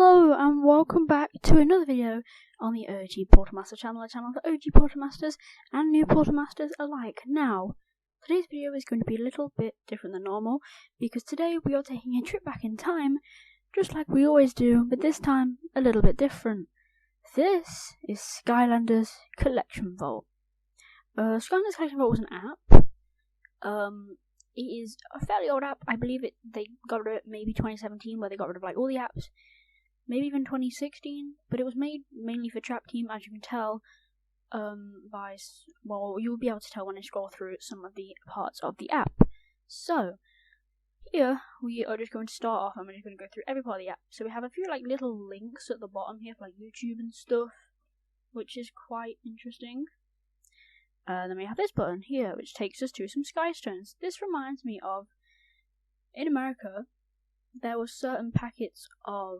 Hello and welcome back to another video on the OG Portalmaster channel, a channel for OG Portalmasters and new Portalmasters alike. Now, today's video is going to be a little bit different than normal because today we are taking a trip back in time, just like we always do, but this time a little bit different. This is Skylanders Collection Vault. Skylanders Collection Vault was an app. It is a fairly old app. I believe they got rid of it maybe 2017, where they got rid of like all the apps. Maybe even 2016, but it was made mainly for Trap Team, as you can tell. You'll be able to tell when I scroll through some of the parts of the app. So here we are just going to start off. I'm just going to go through every part of the app. So we have a few like little links at the bottom here for like YouTube and stuff, which is quite interesting. Then we have this button here, which takes us to some sky stones. This reminds me of, in America, there were certain packets of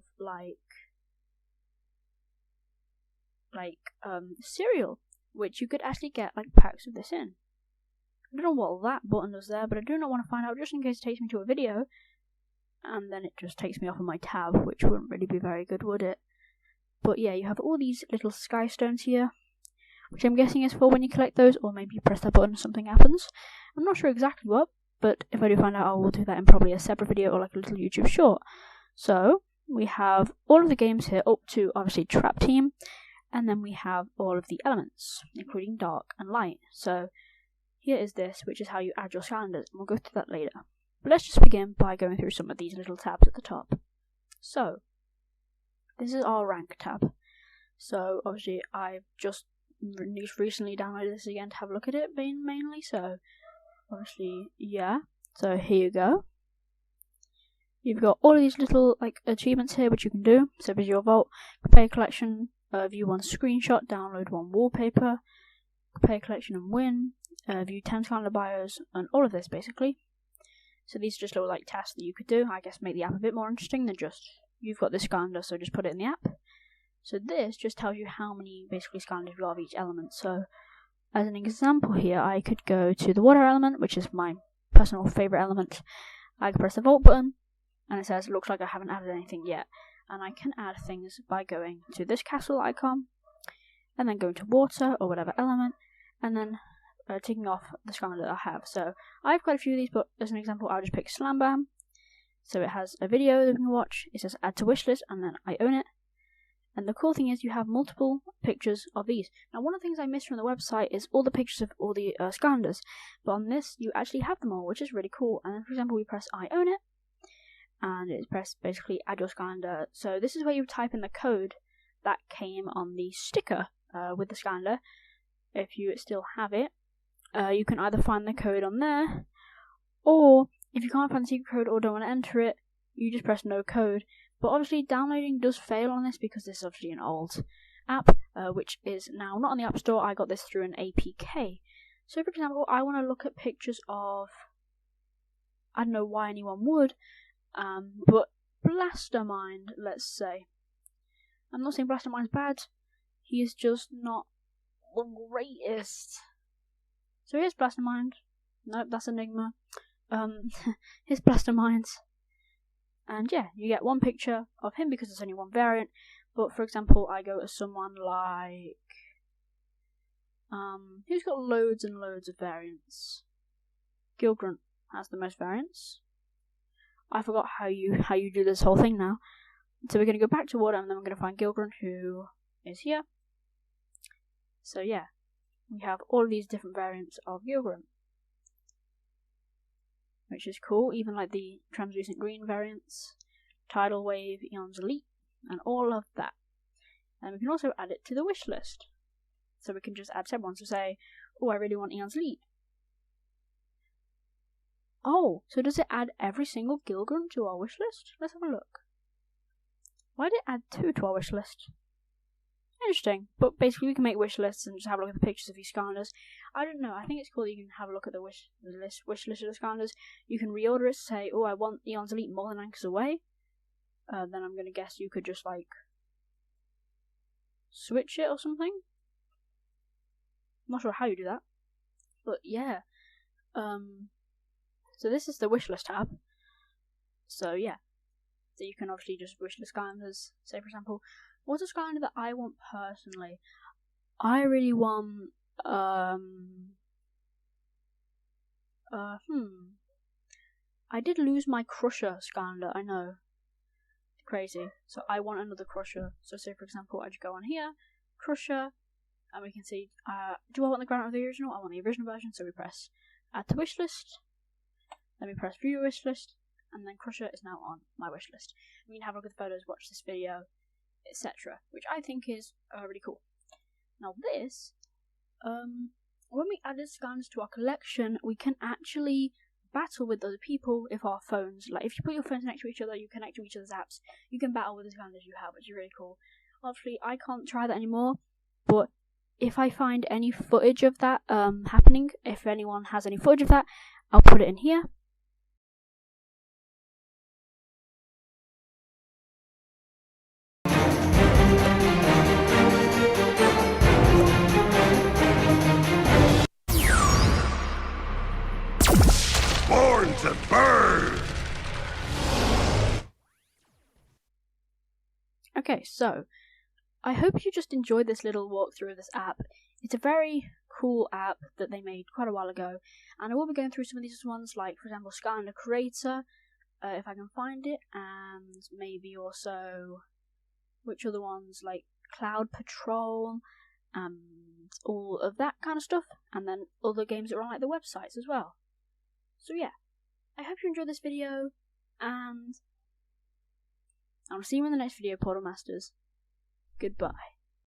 cereal, which you could actually get like packs of this in. I don't know what that button does there, but I do not want to find out just in case it takes me to a video, and then it just takes me off of my tab, which wouldn't really be very good, would it? But yeah, you have all these little sky stones here, which I'm guessing is for when you collect those, or maybe you press that button and something happens. I'm not sure exactly what, but if I do find out, I will do that in probably a separate video or like a little YouTube short. So we have all of the games here up to obviously Trap Team, and then we have all of the elements, including dark and light. So here is this, which is how you add your Skylanders, and we'll go through that later. But let's just begin by going through some of these little tabs at the top. So this is our rank tab. So obviously I've just recently downloaded this again to have a look at it mainly, so obviously yeah, so here you go. You've got all of these little like achievements here which you can do. So there's your vault, compare collection, view one screenshot, download one wallpaper, compare collection and win, view 10 Skylander bios, and all of this basically. So these are just little like tasks that you could do, I guess make the app a bit more interesting than just you've got this Skylander, so just put it in the app. So this just tells you how many basically Skylanders you got of each element. So as an example here, I could go to the water element, which is my personal favourite element. I can press the vault button, and it says, looks like I haven't added anything yet. And I can add things by going to this castle icon, and then going to water, or whatever element, and then ticking off the Skylander that I have. So I have quite a few of these, but as an example, I'll just pick Slam Bam. So it has a video that we can watch. It says add to wishlist, and then I own it. And the cool thing is you have multiple pictures of these. Now one of the things I missed from the website is all the pictures of all the Skylanders. But on this, you actually have them all, which is really cool. And then for example, we press I own it. And it's press basically add your Skylander. So this is where you type in the code that came on the sticker with the Skylander. If you still have it, you can either find the code on there. Or if you can't find the secret code or don't want to enter it, you just press no code. But obviously downloading does fail on this because this is obviously an old app, which is now not on the App Store. I got this through an APK. So for example, I want to look at pictures of, I don't know why anyone would, but Blastermind, let's say. I'm not saying Blastermind's bad, he is just not the greatest. So here's Blastermind. Nope, that's Enigma. Here's Blastermind. And yeah, you get one picture of him because there's only one variant. But for example, I go to someone like who's got loads and loads of variants. Gilgrunt has the most variants. I forgot how you do this whole thing now. So we're gonna go back to water, and then we're gonna find Gilgrunt, who is here. So yeah, we have all of these different variants of Gilgrunt, which is cool, even like the translucent green variants, Tidal Wave, Eon's Elite, and all of that. And we can also add it to the wish list. So we can just add several ones to say, oh, I really want Eon's Elite. Oh, so does it add every single Gilgrunt to our wish list? Let's have a look. Why did it add 2 to our wish list? Interesting, but basically we can make wish lists and just have a look at the pictures of these Skylanders. I don't know, I think it's cool that you can have a look at the wish list of the Skylanders. You can reorder it to say, oh, I want Eon's Elite more than Anchors Away. Then I'm gonna guess you could just like switch it or something. I'm not sure how you do that, but yeah. So this is the wish list tab. So yeah, So you can obviously just wish the Skylanders. Say for example, what's a Skylander that I want personally? I really want I did lose my Crusher Skylander, I know. Crazy. So I want another Crusher. So say for example I just go on here, Crusher, and we can see, do I want the grant of the original? I want the original version, so we press add to wish list, then we press view wish list, and then Crusher is now on my wish list. We can have a look at the photos, watch this video, etc., which I think is really cool. Now this, when we added Skylanders to our collection, we can actually battle with other people if our phones, like if you put your phones next to each other, you connect to each other's apps, you can battle with the Skylanders you have, which is really cool. Obviously, I can't try that anymore, but if I find any footage of that happening, if anyone has any footage of that, I'll put it in here. Born to burn! Okay, so I hope you just enjoyed this little walkthrough of this app. It's a very cool app that they made quite a while ago, and I will be going through some of these ones, like for example Skylander Creator, if I can find it, and maybe also which other ones, like Cloud Patrol, and all of that kind of stuff, and then other games that are on like the websites as well. So yeah, I hope you enjoyed this video, and I'll see you in the next video, Portal Masters. Goodbye.